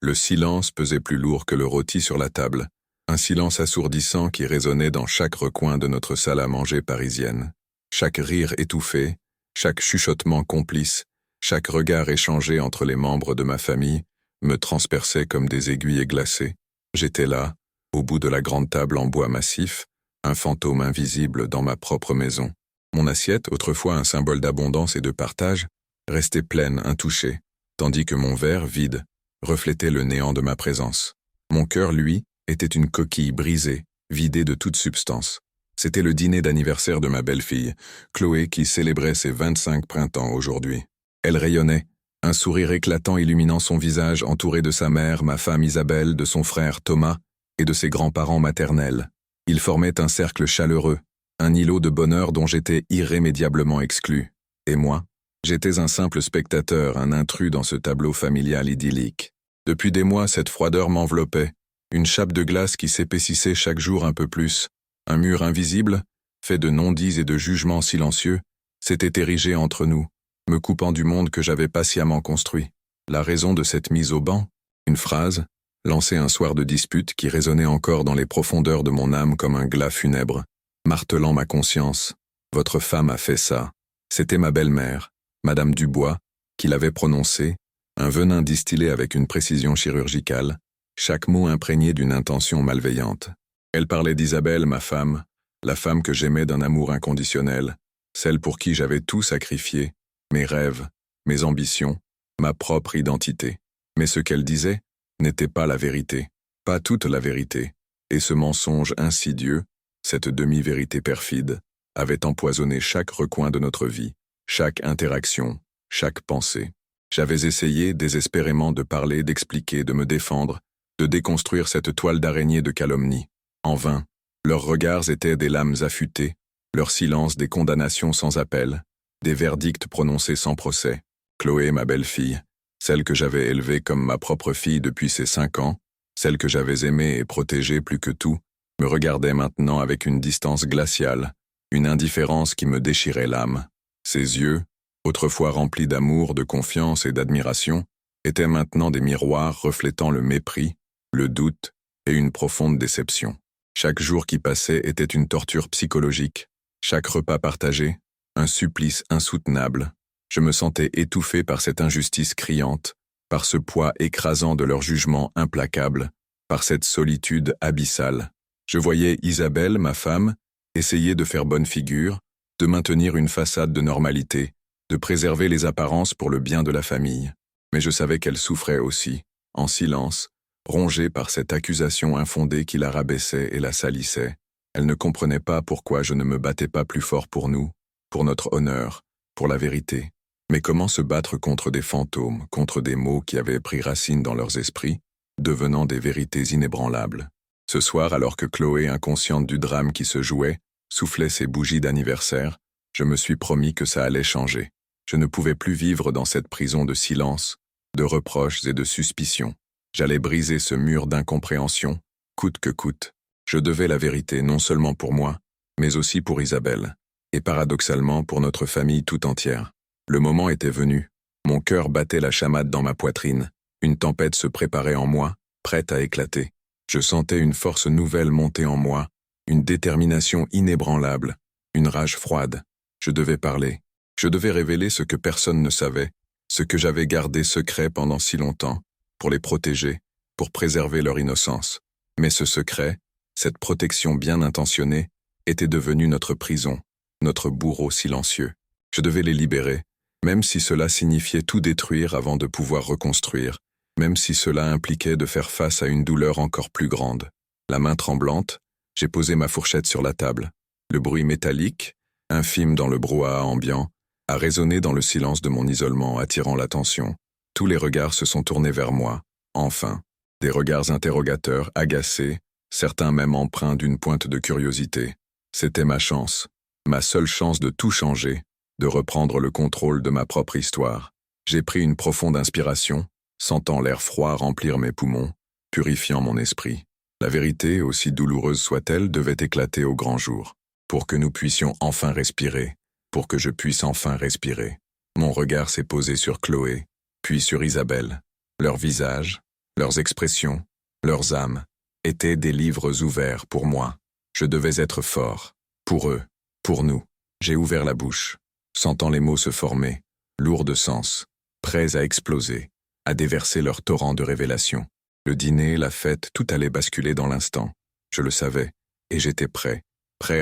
Le silence pesait plus lourd que le rôti sur la table, un silence assourdissant qui résonnait dans chaque recoin de notre salle à manger parisienne. Chaque rire étouffé, chaque chuchotement complice, chaque regard échangé entre les membres de ma famille me transperçait comme des aiguilles glacées. J'étais là, au bout de la grande table en bois massif, un fantôme invisible dans ma propre maison. Mon assiette, autrefois un symbole d'abondance et de partage, restait pleine, intouchée, tandis que mon verre, vide, reflétait le néant de ma présence. Mon cœur, lui, était une coquille brisée, vidée de toute substance. C'était le dîner d'anniversaire de ma belle-fille, Chloé, qui célébrait ses 25 printemps aujourd'hui. Elle rayonnait, un sourire éclatant illuminant son visage, entouré de sa mère, ma femme Isabelle, de son frère Thomas et de ses grands-parents maternels. Ils formaient un cercle chaleureux, un îlot de bonheur dont j'étais irrémédiablement exclu. Et moi, j'étais un simple spectateur, un intrus dans ce tableau familial idyllique. Depuis des mois, cette froideur m'enveloppait, une chape de glace qui s'épaississait chaque jour un peu plus. Un mur invisible, fait de non-dits et de jugements silencieux, s'était érigé entre nous, me coupant du monde que j'avais patiemment construit. La raison de cette mise au ban, une phrase, lancée un soir de dispute qui résonnait encore dans les profondeurs de mon âme comme un glas funèbre, martelant ma conscience. Votre femme a fait ça. C'était ma belle-mère, Madame Dubois, qui l'avait prononcé, un venin distillé avec une précision chirurgicale, chaque mot imprégné d'une intention malveillante. Elle parlait d'Isabelle, ma femme, la femme que j'aimais d'un amour inconditionnel, celle pour qui j'avais tout sacrifié, mes rêves, mes ambitions, ma propre identité. Mais ce qu'elle disait n'était pas la vérité, pas toute la vérité, et ce mensonge insidieux, cette demi-vérité perfide, avait empoisonné chaque recoin de notre vie, chaque interaction, chaque pensée. J'avais essayé désespérément de parler, d'expliquer, de me défendre, de déconstruire cette toile d'araignée de calomnie. En vain, leurs regards étaient des lames affûtées, leur silence des condamnations sans appel, des verdicts prononcés sans procès. Chloé, ma belle-fille, celle que j'avais élevée comme ma propre fille depuis ses 5 ans, celle que j'avais aimée et protégée plus que tout, me regardait maintenant avec une distance glaciale, une indifférence qui me déchirait l'âme. Ses yeux, autrefois remplis d'amour, de confiance et d'admiration, étaient maintenant des miroirs reflétant le mépris, le doute et une profonde déception. Chaque jour qui passait était une torture psychologique, chaque repas partagé, un supplice insoutenable. Je me sentais étouffé par cette injustice criante, par ce poids écrasant de leur jugement implacable, par cette solitude abyssale. Je voyais Isabelle, ma femme, essayer de faire bonne figure, de maintenir une façade de normalité, de préserver les apparences pour le bien de la famille. Mais je savais qu'elle souffrait aussi, en silence, rongée par cette accusation infondée qui la rabaissait et la salissait. Elle ne comprenait pas pourquoi je ne me battais pas plus fort pour nous, pour notre honneur, pour la vérité. Mais comment se battre contre des fantômes, contre des mots qui avaient pris racine dans leurs esprits, devenant des vérités inébranlables? Ce soir, alors que Chloé, inconsciente du drame qui se jouait, soufflait ses bougies d'anniversaire, je me suis promis que ça allait changer. Je ne pouvais plus vivre dans cette prison de silence, de reproches et de suspicions. J'allais briser ce mur d'incompréhension, coûte que coûte. Je devais la vérité non seulement pour moi, mais aussi pour Isabelle, et paradoxalement pour notre famille tout entière. Le moment était venu. Mon cœur battait la chamade dans ma poitrine. Une tempête se préparait en moi, prête à éclater. Je sentais une force nouvelle monter en moi, une détermination inébranlable, une rage froide. Je devais parler. Je devais révéler ce que personne ne savait, ce que j'avais gardé secret pendant si longtemps, pour les protéger, pour préserver leur innocence. Mais ce secret, cette protection bien intentionnée, était devenue notre prison, notre bourreau silencieux. Je devais les libérer, même si cela signifiait tout détruire avant de pouvoir reconstruire, même si cela impliquait de faire face à une douleur encore plus grande. La main tremblante, j'ai posé ma fourchette sur la table. Le bruit métallique, infime dans le brouhaha ambiant, a résonné dans le silence de mon isolement, attirant l'attention. Tous les regards se sont tournés vers moi, enfin. Des regards interrogateurs, agacés, certains même empreints d'une pointe de curiosité. C'était ma chance, ma seule chance de tout changer, de reprendre le contrôle de ma propre histoire. J'ai pris une profonde inspiration, sentant l'air froid remplir mes poumons, purifiant mon esprit. La vérité, aussi douloureuse soit-elle, devait éclater au grand jour, pour que nous puissions enfin respirer, pour que je puisse enfin respirer. Mon regard s'est posé sur Chloé, puis sur Isabelle. Leurs visages, Leurs expressions, leurs âmes, étaient des livres ouverts pour moi. Je devais être fort. Pour eux, pour nous. J'ai ouvert la bouche, sentant les mots se former, lourds de sens, prêts à exploser, à déverser leur torrent de révélations. Le dîner, la fête, tout allait basculer dans l'instant. Je le savais, et j'étais prêt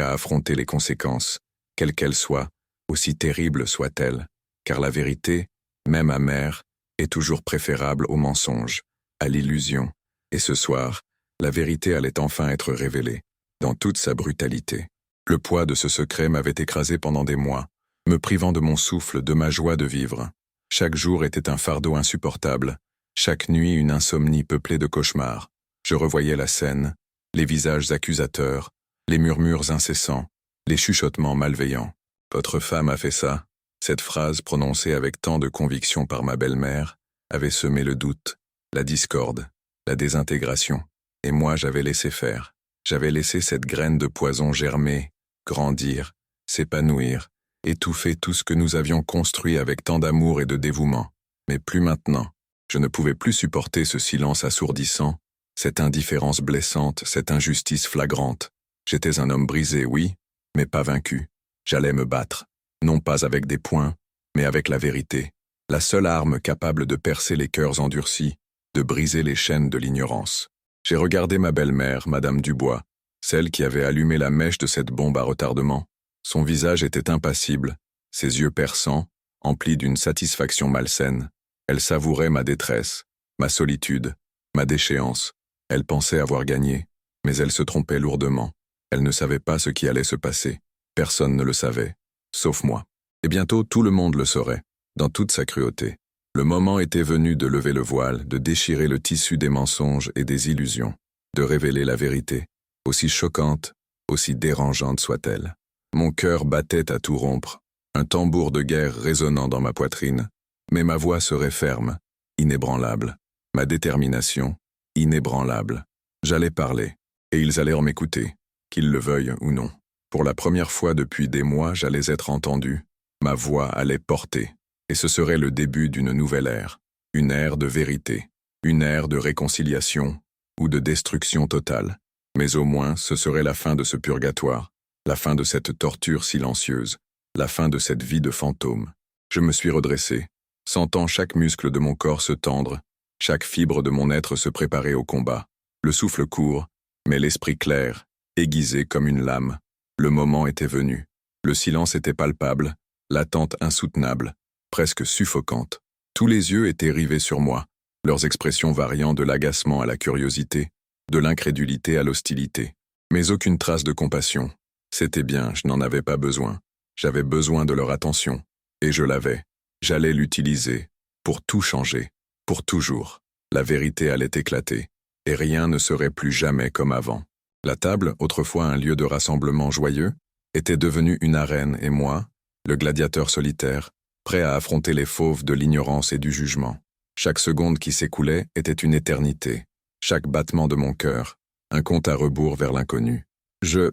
à affronter les conséquences, quelles qu'elles soient, aussi terribles soient-elles, car la vérité, même amère, est toujours préférable au mensonge, à l'illusion. Et ce soir, la vérité allait enfin être révélée, dans toute sa brutalité. Le poids de ce secret m'avait écrasé pendant des mois, me privant de mon souffle, de ma joie de vivre. Chaque jour était un fardeau insupportable, chaque nuit une insomnie peuplée de cauchemars. Je revoyais la scène, les visages accusateurs, les murmures incessants, les chuchotements malveillants. « Votre femme a fait ça ?» Cette phrase, prononcée avec tant de conviction par ma belle-mère, avait semé le doute, la discorde, la désintégration. Et moi, j'avais laissé faire. J'avais laissé cette graine de poison germer, grandir, s'épanouir, étouffer tout ce que nous avions construit avec tant d'amour et de dévouement. Mais plus maintenant. Je ne pouvais plus supporter ce silence assourdissant, cette indifférence blessante, cette injustice flagrante. J'étais un homme brisé, oui, mais pas vaincu. J'allais me battre, non pas avec des poings, mais avec la vérité, la seule arme capable de percer les cœurs endurcis, de briser les chaînes de l'ignorance. J'ai regardé ma belle-mère, Madame Dubois, celle qui avait allumé la mèche de cette bombe à retardement. Son visage était impassible, ses yeux perçants, emplis d'une satisfaction malsaine. Elle savourait ma détresse, ma solitude, ma déchéance. Elle pensait avoir gagné, mais elle se trompait lourdement. Elle ne savait pas ce qui allait se passer. Personne ne le savait, sauf moi. Et bientôt tout le monde le saurait, dans toute sa cruauté. Le moment était venu de lever le voile, de déchirer le tissu des mensonges et des illusions, de révéler la vérité, aussi choquante, aussi dérangeante soit-elle. Mon cœur battait à tout rompre, un tambour de guerre résonnant dans ma poitrine, mais ma voix serait ferme, inébranlable, ma détermination, inébranlable. J'allais parler, et ils allaient m'écouter, qu'ils le veuillent ou non. Pour la première fois depuis des mois, j'allais être entendu, ma voix allait porter, et ce serait le début d'une nouvelle ère, une ère de vérité, une ère de réconciliation ou de destruction totale. Mais au moins, ce serait la fin de ce purgatoire, la fin de cette torture silencieuse, la fin de cette vie de fantôme. Je me suis redressé, sentant chaque muscle de mon corps se tendre, chaque fibre de mon être se préparer au combat. Le souffle court, mais l'esprit clair, aiguisé comme une lame. Le moment était venu. Le silence était palpable, l'attente insoutenable, presque suffocante. Tous les yeux étaient rivés sur moi, leurs expressions variant de l'agacement à la curiosité, de l'incrédulité à l'hostilité. Mais aucune trace de compassion. C'était bien, je n'en avais pas besoin. J'avais besoin de leur attention, et je l'avais. J'allais l'utiliser, pour tout changer, pour toujours. La vérité allait éclater, et rien ne serait plus jamais comme avant. La table, autrefois un lieu de rassemblement joyeux, était devenue une arène et moi, le gladiateur solitaire, prêt à affronter les fauves de l'ignorance et du jugement. Chaque seconde qui s'écoulait était une éternité. Chaque battement de mon cœur, un compte à rebours vers l'inconnu. Je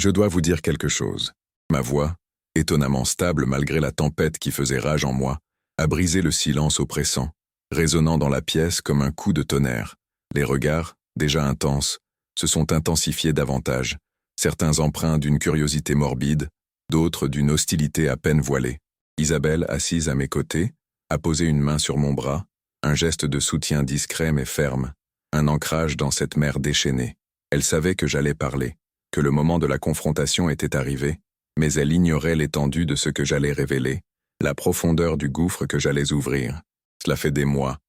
dois vous dire quelque chose. Ma voix, étonnamment stable malgré la tempête qui faisait rage en moi, a brisé le silence oppressant, résonnant dans la pièce comme un coup de tonnerre. Les regards, déjà intenses, se sont intensifiés davantage, certains empreints d'une curiosité morbide, d'autres d'une hostilité à peine voilée. Isabelle, assise à mes côtés, a posé une main sur mon bras, un geste de soutien discret mais ferme, un ancrage dans cette mer déchaînée. Elle savait que j'allais parler, que le moment de la confrontation était arrivé, mais elle ignorait l'étendue de ce que j'allais révéler, la profondeur du gouffre que j'allais ouvrir. Cela fait des mois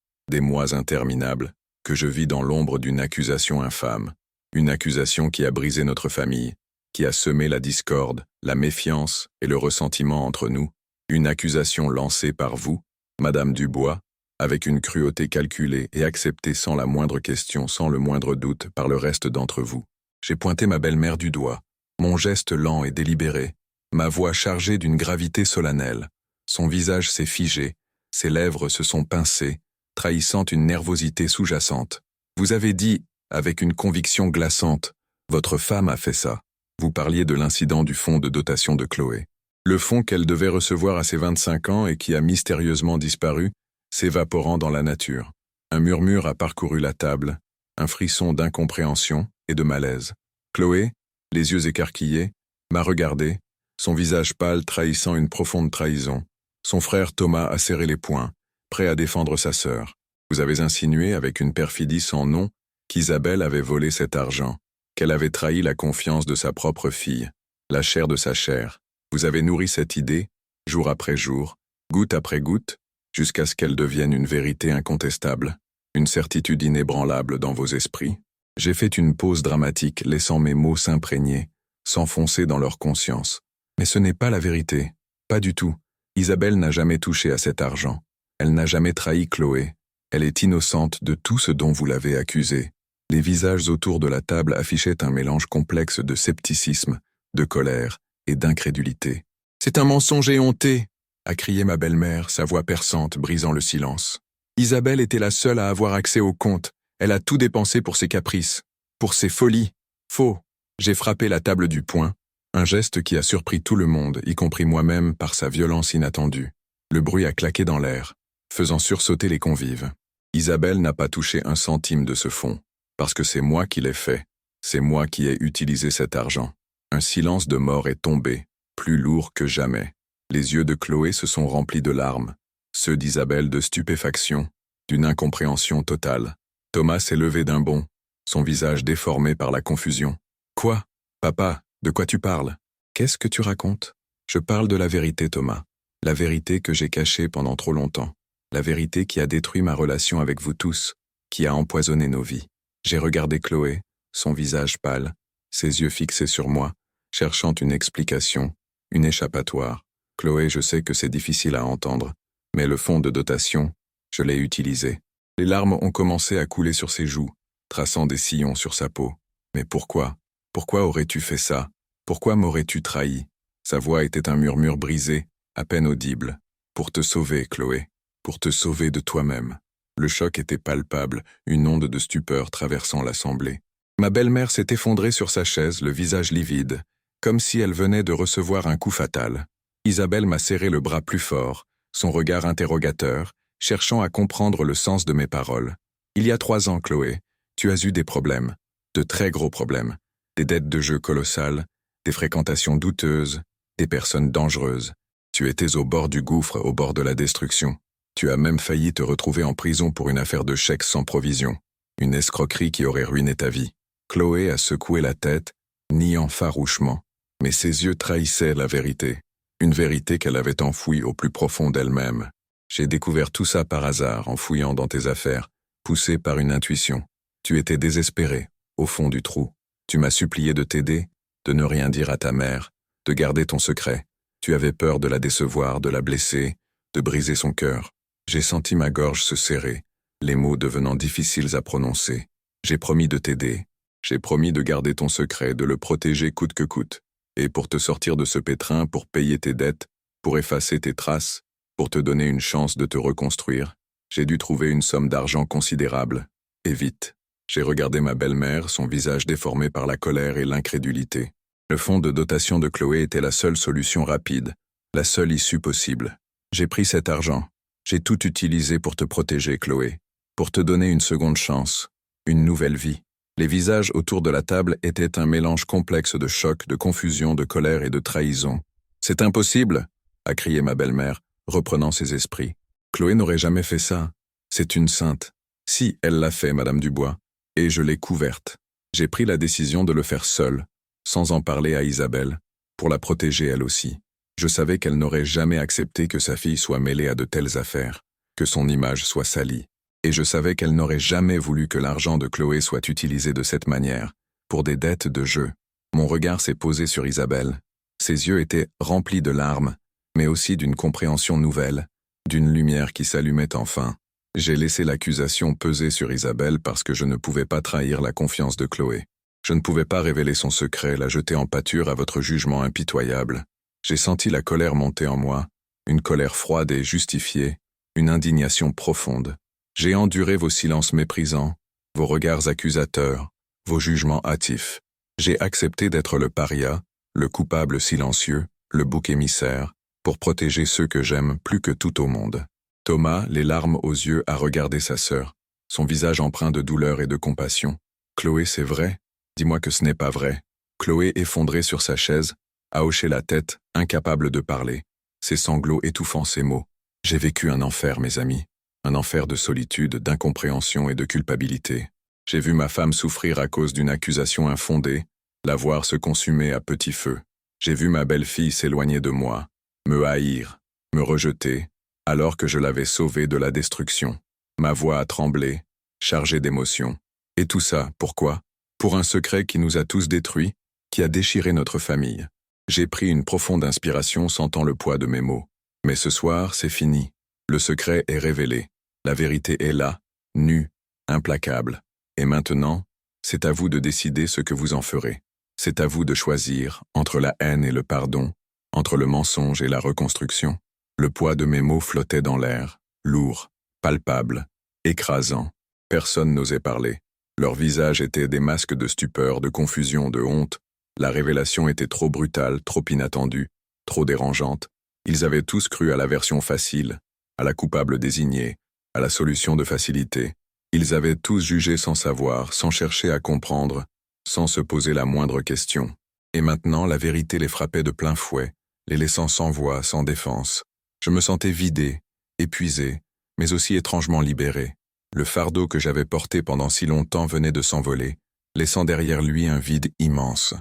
interminables, que je vis dans l'ombre d'une accusation infâme, une accusation qui a brisé notre famille, qui a semé la discorde, la méfiance et le ressentiment entre nous, une accusation lancée par vous, Madame Dubois, avec une cruauté calculée et acceptée sans la moindre question, sans le moindre doute par le reste d'entre vous. J'ai pointé ma belle-mère du doigt, mon geste lent et délibéré, ma voix chargée d'une gravité solennelle. Son visage s'est figé, ses lèvres se sont pincées, trahissant une nervosité sous-jacente. Vous avez dit, avec une conviction glaçante, votre femme a fait ça. Vous parliez de l'incident du fonds de dotation de Chloé. Le fonds qu'elle devait recevoir à ses 25 ans et qui a mystérieusement disparu, s'évaporant dans la nature. Un murmure a parcouru la table, un frisson d'incompréhension et de malaise. Chloé, les yeux écarquillés, m'a regardé, son visage pâle trahissant une profonde trahison. Son frère Thomas a serré les poings, prêt à défendre sa sœur. Vous avez insinué avec une perfidie sans nom qu'Isabelle avait volé cet argent, qu'elle avait trahi la confiance de sa propre fille, la chair de sa chair. Vous avez nourri cette idée, jour après jour, goutte après goutte, jusqu'à ce qu'elle devienne une vérité incontestable, une certitude inébranlable dans vos esprits. J'ai fait une pause dramatique, laissant mes mots s'imprégner, s'enfoncer dans leur conscience. Mais ce n'est pas la vérité, pas du tout. Isabelle n'a jamais touché à cet argent. Elle n'a jamais trahi Chloé. Elle est innocente de tout ce dont vous l'avez accusée. Les visages autour de la table affichaient un mélange complexe de scepticisme, de colère et d'incrédulité. « C'est un mensonge éhonté !» a crié ma belle-mère, sa voix perçante, brisant le silence. Isabelle était la seule à avoir accès au compte. Elle a tout dépensé pour ses caprices, pour ses folies. Faux. J'ai frappé la table du poing, un geste qui a surpris tout le monde, y compris moi-même par sa violence inattendue. Le bruit a claqué dans l'air, faisant sursauter les convives. Isabelle n'a pas touché un centime de ce fonds, parce que c'est moi qui l'ai fait, c'est moi qui ai utilisé cet argent. Un silence de mort est tombé, plus lourd que jamais. Les yeux de Chloé se sont remplis de larmes, ceux d'Isabelle de stupéfaction, d'une incompréhension totale. Thomas s'est levé d'un bond, son visage déformé par la confusion. « Quoi? Papa, de quoi tu parles? Qu'est-ce que tu racontes? » Je parle de la vérité, Thomas. La vérité que j'ai cachée pendant trop longtemps. La vérité qui a détruit ma relation avec vous tous, qui a empoisonné nos vies. J'ai regardé Chloé, son visage pâle, ses yeux fixés sur moi, cherchant une explication, une échappatoire. Chloé, je sais que c'est difficile à entendre, mais le fonds de dotation, je l'ai utilisé. Les larmes ont commencé à couler sur ses joues, traçant des sillons sur sa peau. Mais pourquoi? Pourquoi aurais-tu fait ça? Pourquoi m'aurais-tu trahi? Sa voix était un murmure brisé, à peine audible. Pour te sauver, Chloé. Pour te sauver de toi-même. Le choc était palpable, une onde de stupeur traversant l'assemblée. Ma belle-mère s'est effondrée sur sa chaise, le visage livide, comme si elle venait de recevoir un coup fatal. Isabelle m'a serré le bras plus fort, son regard interrogateur, cherchant à comprendre le sens de mes paroles. Il y a 3 ans, Chloé, tu as eu des problèmes, de très gros problèmes, des dettes de jeu colossales, des fréquentations douteuses, des personnes dangereuses. Tu étais au bord du gouffre, au bord de la destruction. Tu as même failli te retrouver en prison pour une affaire de chèque sans provision, une escroquerie qui aurait ruiné ta vie. Chloé a secoué la tête, niant farouchement, mais ses yeux trahissaient la vérité, une vérité qu'elle avait enfouie au plus profond d'elle-même. J'ai découvert tout ça par hasard en fouillant dans tes affaires, poussé par une intuition. Tu étais désespéré, au fond du trou. Tu m'as supplié de t'aider, de ne rien dire à ta mère, de garder ton secret. Tu avais peur de la décevoir, de la blesser, de briser son cœur. J'ai senti ma gorge se serrer, les mots devenant difficiles à prononcer. J'ai promis de t'aider. J'ai promis de garder ton secret, de le protéger coûte que coûte. Et pour te sortir de ce pétrin, pour payer tes dettes, pour effacer tes traces, pour te donner une chance de te reconstruire, j'ai dû trouver une somme d'argent considérable. Et vite. J'ai regardé ma belle-mère, son visage déformé par la colère et l'incrédulité. Le fonds de dotation de Chloé était la seule solution rapide, la seule issue possible. J'ai pris cet argent. J'ai tout utilisé pour te protéger, Chloé, pour te donner une seconde chance, une nouvelle vie. Les visages autour de la table étaient un mélange complexe de choc, de confusion, de colère et de trahison. « C'est impossible !» a crié ma belle-mère, reprenant ses esprits. « Chloé n'aurait jamais fait ça. C'est une sainte. Si, elle l'a fait, Madame Dubois, et je l'ai couverte. J'ai pris la décision de le faire seule, sans en parler à Isabelle, pour la protéger elle aussi. Je savais qu'elle n'aurait jamais accepté que sa fille soit mêlée à de telles affaires, que son image soit salie. Et je savais qu'elle n'aurait jamais voulu que l'argent de Chloé soit utilisé de cette manière, pour des dettes de jeu. Mon regard s'est posé sur Isabelle. Ses yeux étaient remplis de larmes, mais aussi d'une compréhension nouvelle, d'une lumière qui s'allumait enfin. J'ai laissé l'accusation peser sur Isabelle parce que je ne pouvais pas trahir la confiance de Chloé. Je ne pouvais pas révéler son secret, la jeter en pâture à votre jugement impitoyable. J'ai senti la colère monter en moi, une colère froide et justifiée, une indignation profonde. J'ai enduré vos silences méprisants, vos regards accusateurs, vos jugements hâtifs. J'ai accepté d'être le paria, le coupable silencieux, le bouc émissaire, pour protéger ceux que j'aime plus que tout au monde. Thomas, les larmes aux yeux, a regardé sa sœur. son visage empreint de douleur et de compassion. « Chloé, c'est vrai? Dis-moi que ce n'est pas vrai. » Chloé, effondrée sur sa chaise, a hoché la tête, incapable de parler, ses sanglots étouffant ses mots. « J'ai vécu un enfer, mes amis. Un enfer de solitude, d'incompréhension et de culpabilité. J'ai vu ma femme souffrir à cause d'une accusation infondée, la voir se consumer à petit feu. J'ai vu ma belle-fille s'éloigner de moi, me haïr, me rejeter, alors que je l'avais sauvée de la destruction. Ma voix a tremblé, chargée d'émotions. Et tout ça, pourquoi? Pour un secret qui nous a tous détruits, qui a déchiré notre famille. J'ai pris une profonde inspiration sentant le poids de mes mots. Mais ce soir, c'est fini. Le secret est révélé. La vérité est là, nue, implacable. Et maintenant, c'est à vous de décider ce que vous en ferez. C'est à vous de choisir entre la haine et le pardon, entre le mensonge et la reconstruction. Le poids de mes mots flottait dans l'air, lourd, palpable, écrasant. Personne n'osait parler. Leurs visages étaient des masques de stupeur, de confusion, de honte. La révélation était trop brutale, trop inattendue, trop dérangeante. Ils avaient tous cru à la version facile, à la coupable désignée, à la solution de facilité. Ils avaient tous jugé sans savoir, sans chercher à comprendre, sans se poser la moindre question. Et maintenant, la vérité les frappait de plein fouet, les laissant sans voix, sans défense. Je me sentais vidé, épuisé, mais aussi étrangement libéré. Le fardeau que j'avais porté pendant si longtemps venait de s'envoler, laissant derrière lui un vide immense.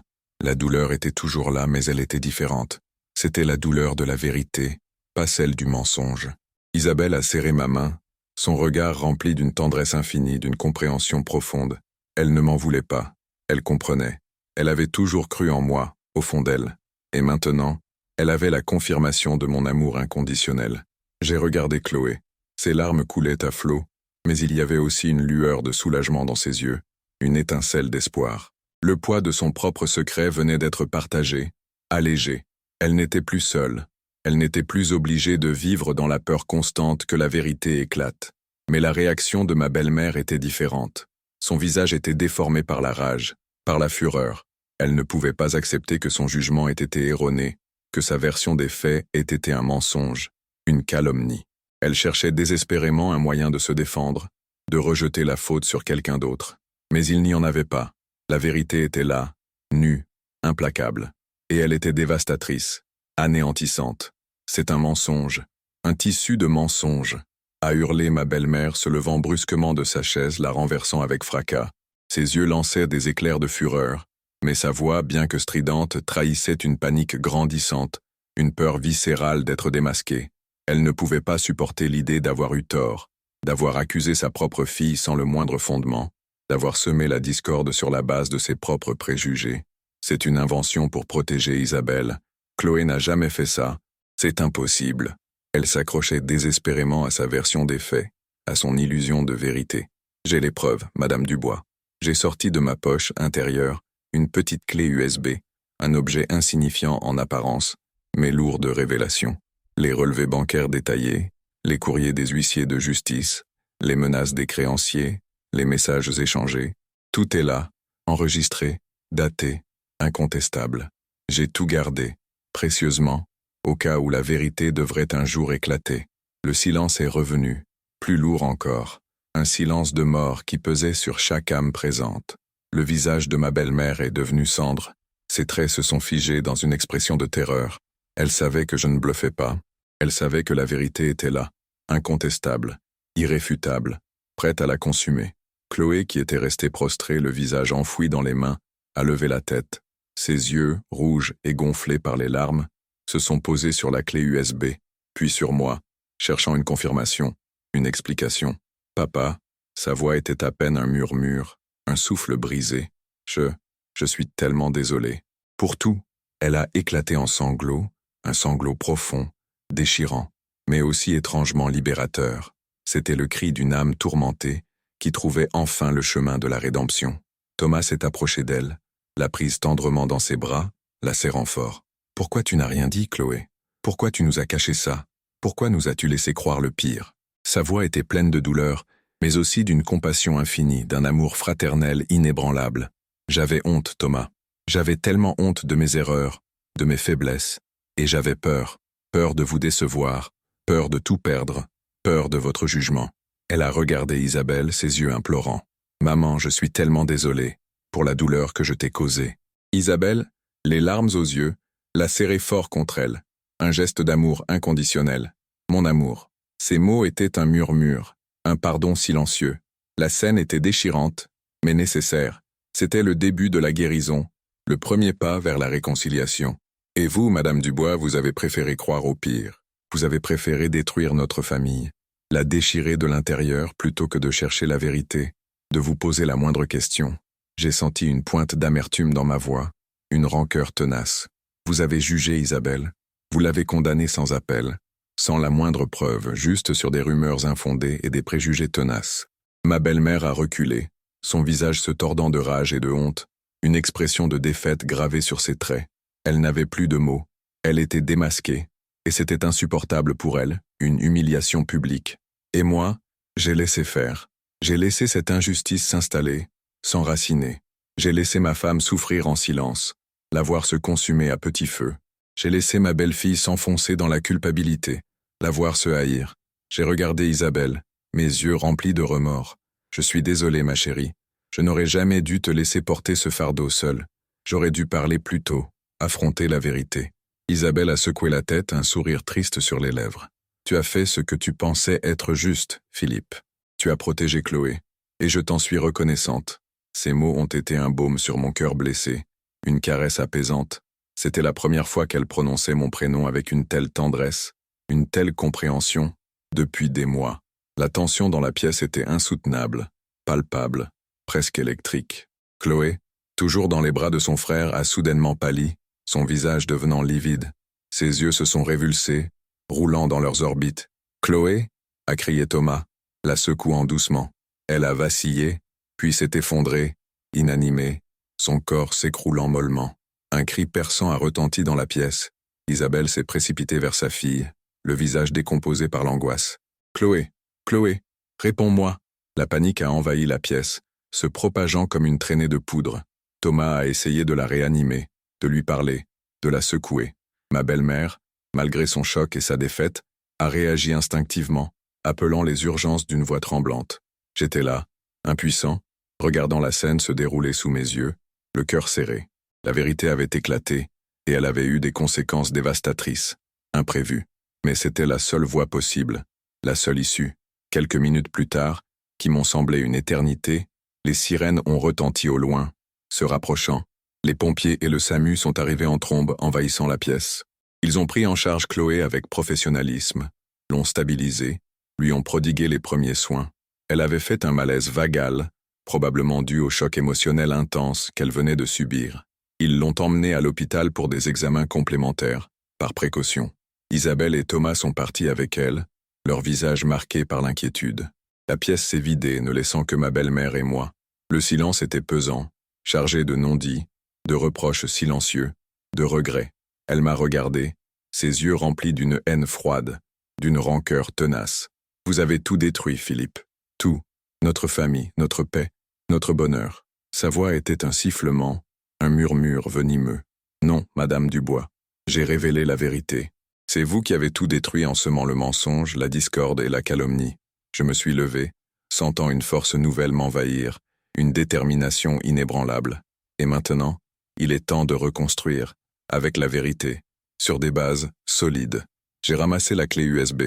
La douleur était toujours là, mais elle était différente. C'était la douleur de la vérité, pas celle du mensonge. Isabelle a serré ma main, son regard rempli d'une tendresse infinie, d'une compréhension profonde. Elle ne m'en voulait pas. Elle comprenait. Elle avait toujours cru en moi, au fond d'elle. Et maintenant, elle avait la confirmation de mon amour inconditionnel. J'ai regardé Chloé. Ses larmes coulaient à flots, mais il y avait aussi une lueur de soulagement dans ses yeux, une étincelle d'espoir. Le poids de son propre secret venait d'être partagé, allégé. Elle n'était plus seule. Elle n'était plus obligée de vivre dans la peur constante que la vérité éclate. Mais la réaction de ma belle-mère était différente. Son visage était déformé par la rage, par la fureur. Elle ne pouvait pas accepter que son jugement ait été erroné, que sa version des faits ait été un mensonge, une calomnie. Elle cherchait désespérément un moyen de se défendre, de rejeter la faute sur quelqu'un d'autre. Mais il n'y en avait pas. La vérité était là, nue, implacable. Et elle était dévastatrice, anéantissante. C'est un mensonge, un tissu de mensonges, a hurlé ma belle-mère se levant brusquement de sa chaise, la renversant avec fracas. Ses yeux lançaient des éclairs de fureur, mais sa voix, bien que stridente, trahissait une panique grandissante, une peur viscérale d'être démasquée. Elle ne pouvait pas supporter l'idée d'avoir eu tort, d'avoir accusé sa propre fille sans le moindre fondement, d'avoir semé la discorde sur la base de ses propres préjugés. C'est une invention pour protéger Isabelle. Chloé n'a jamais fait ça. C'est impossible. Elle s'accrochait désespérément à sa version des faits, à son illusion de vérité. J'ai les preuves, Madame Dubois. J'ai sorti de ma poche intérieure une petite clé USB, un objet insignifiant en apparence, mais lourd de révélations. Les relevés bancaires détaillés, les courriers des huissiers de justice, les menaces des créanciers, les messages échangés. Tout est là, enregistré, daté, incontestable. J'ai tout gardé, précieusement, au cas où la vérité devrait un jour éclater. Le silence est revenu, plus lourd encore, un silence de mort qui pesait sur chaque âme présente. Le visage de ma belle-mère est devenu cendre, ses traits se sont figés dans une expression de terreur. Elle savait que je ne bluffais pas, elle savait que la vérité était là, incontestable, irréfutable, prête à la consumer. Chloé, qui était restée prostrée, le visage enfoui dans les mains, a levé la tête. Ses yeux, rouges et gonflés par les larmes, se sont posés sur la clé USB, puis sur moi, cherchant une confirmation, une explication. « Papa », sa voix était à peine un murmure, un souffle brisé. « Je suis tellement désolé. » Pour tout, elle a éclaté en sanglots, un sanglot profond, déchirant, mais aussi étrangement libérateur. C'était le cri d'une âme tourmentée qui trouvait enfin le chemin de la rédemption. Thomas s'est approché d'elle, l'a prise tendrement dans ses bras, la serrant fort. « Pourquoi tu n'as rien dit, Chloé? Pourquoi tu nous as caché ça? Pourquoi nous as-tu laissé croire le pire ?» Sa voix était pleine de douleur, mais aussi d'une compassion infinie, d'un amour fraternel inébranlable. J'avais honte, Thomas. J'avais tellement honte de mes erreurs, de mes faiblesses, et j'avais peur, peur de vous décevoir, peur de tout perdre, peur de votre jugement. Elle a regardé Isabelle, ses yeux implorants. « Maman, je suis tellement désolée pour la douleur que je t'ai causée. » Isabelle, les larmes aux yeux, l'a serré fort contre elle. Un geste d'amour inconditionnel. « Mon amour. » Ces mots étaient un murmure, un pardon silencieux. La scène était déchirante, mais nécessaire. C'était le début de la guérison, le premier pas vers la réconciliation. Et vous, Madame Dubois, vous avez préféré croire au pire. Vous avez préféré détruire notre famille, la déchirer de l'intérieur plutôt que de chercher la vérité, de vous poser la moindre question. J'ai senti une pointe d'amertume dans ma voix, une rancœur tenace. Vous avez jugé Isabelle, vous l'avez condamnée sans appel, sans la moindre preuve, juste sur des rumeurs infondées et des préjugés tenaces. Ma belle-mère a reculé, son visage se tordant de rage et de honte, une expression de défaite gravée sur ses traits. Elle n'avait plus de mots, elle était démasquée, et c'était insupportable pour elle, une humiliation publique. Et moi, j'ai laissé faire. J'ai laissé cette injustice s'installer, s'enraciner. J'ai laissé ma femme souffrir en silence, la voir se consumer à petit feu. J'ai laissé ma belle-fille s'enfoncer dans la culpabilité, la voir se haïr. J'ai regardé Isabelle, mes yeux remplis de remords. Je suis désolé, ma chérie. Je n'aurais jamais dû te laisser porter ce fardeau seul. J'aurais dû parler plus tôt, affronter la vérité. Isabelle a secoué la tête, un sourire triste sur les lèvres. Tu as fait ce que tu pensais être juste, Philippe. Tu as protégé Chloé, et je t'en suis reconnaissante. Ces mots ont été un baume sur mon cœur blessé, une caresse apaisante. C'était la première fois qu'elle prononçait mon prénom avec une telle tendresse, une telle compréhension, depuis des mois. La tension dans la pièce était insoutenable, palpable, presque électrique. Chloé, toujours dans les bras de son frère, a soudainement pâli, son visage devenant livide. Ses yeux se sont révulsés, roulant dans leurs orbites. « Chloé » a crié Thomas, la secouant doucement. Elle a vacillé, puis s'est effondrée, inanimée, son corps s'écroulant mollement. Un cri perçant a retenti dans la pièce. Isabelle s'est précipitée vers sa fille, le visage décomposé par l'angoisse. « Chloé, Chloé, réponds-moi !» La panique a envahi la pièce, se propageant comme une traînée de poudre. Thomas a essayé de la réanimer, de lui parler, de la secouer. Ma belle-mère, malgré son choc et sa défaite, a réagi instinctivement, appelant les urgences d'une voix tremblante. J'étais là, impuissant, regardant la scène se dérouler sous mes yeux, le cœur serré. La vérité avait éclaté, et elle avait eu des conséquences dévastatrices, imprévues. Mais c'était la seule voie possible, la seule issue. Quelques minutes plus tard, qui m'ont semblé une éternité, les sirènes ont retenti au loin, se rapprochant. Les pompiers et le SAMU sont arrivés en trombe, envahissant la pièce. Ils ont pris en charge Chloé avec professionnalisme, l'ont stabilisée, lui ont prodigué les premiers soins. Elle avait fait un malaise vagal, probablement dû au choc émotionnel intense qu'elle venait de subir. Ils l'ont emmenée à l'hôpital pour des examens complémentaires, par précaution. Isabelle et Thomas sont partis avec elle, leur visage marqué par l'inquiétude. La pièce s'est vidée, ne laissant que ma belle-mère et moi. Le silence était pesant, chargé de non-dits, de reproches silencieux, de regrets. Elle m'a regardé, ses yeux remplis d'une haine froide, d'une rancœur tenace. « Vous avez tout détruit, Philippe. Tout. Notre famille, notre paix, notre bonheur. » Sa voix était un sifflement, un murmure venimeux. « Non, Madame Dubois. J'ai révélé la vérité. C'est vous qui avez tout détruit en semant le mensonge, la discorde et la calomnie. » Je me suis levé, sentant une force nouvelle m'envahir, une détermination inébranlable. Et maintenant, il est temps de reconstruire, avec la vérité, sur des bases solides. J'ai ramassé la clé USB,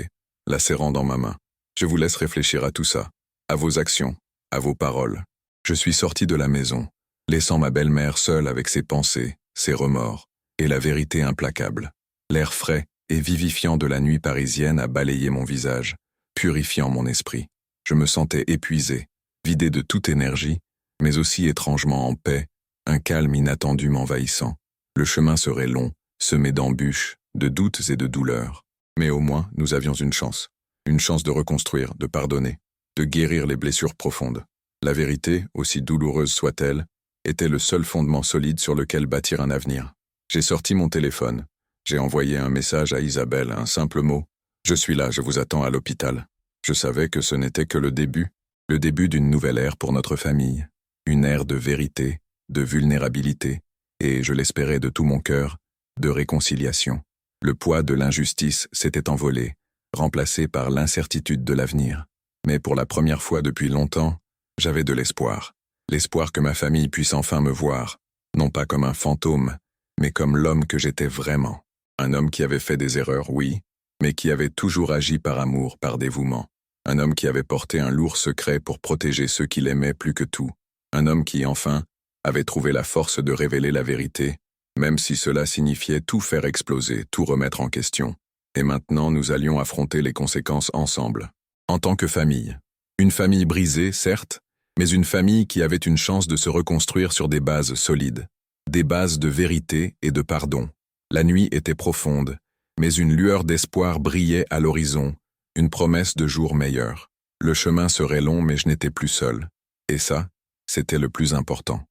la serrant dans ma main. Je vous laisse réfléchir à tout ça, à vos actions, à vos paroles. Je suis sorti de la maison, laissant ma belle-mère seule avec ses pensées, ses remords, et la vérité implacable. L'air frais et vivifiant de la nuit parisienne a balayé mon visage, purifiant mon esprit. Je me sentais épuisé, vidé de toute énergie, mais aussi étrangement en paix, un calme inattendu m'envahissant. Le chemin serait long, semé d'embûches, de doutes et de douleurs. Mais au moins, nous avions une chance de reconstruire, de pardonner, de guérir les blessures profondes. La vérité, aussi douloureuse soit-elle, était le seul fondement solide sur lequel bâtir un avenir. J'ai sorti mon téléphone. J'ai envoyé un message à Isabelle, un simple mot. « Je suis là, je vous attends à l'hôpital. » Je savais que ce n'était que le début d'une nouvelle ère pour notre famille, une ère de vérité, de vulnérabilité, et, je l'espérais de tout mon cœur, de réconciliation. Le poids de l'injustice s'était envolé, remplacé par l'incertitude de l'avenir. Mais pour la première fois depuis longtemps, j'avais de l'espoir. L'espoir que ma famille puisse enfin me voir, non pas comme un fantôme, mais comme l'homme que j'étais vraiment. Un homme qui avait fait des erreurs, oui, mais qui avait toujours agi par amour, par dévouement. Un homme qui avait porté un lourd secret pour protéger ceux qu'il aimait plus que tout. Un homme qui, enfin, avait trouvé la force de révéler la vérité, même si cela signifiait tout faire exploser, tout remettre en question. Et maintenant, nous allions affronter les conséquences ensemble. En tant que famille. Une famille brisée, certes, mais une famille qui avait une chance de se reconstruire sur des bases solides. Des bases de vérité et de pardon. La nuit était profonde, mais une lueur d'espoir brillait à l'horizon, une promesse de jours meilleurs. Le chemin serait long, mais je n'étais plus seul. Et ça, c'était le plus important.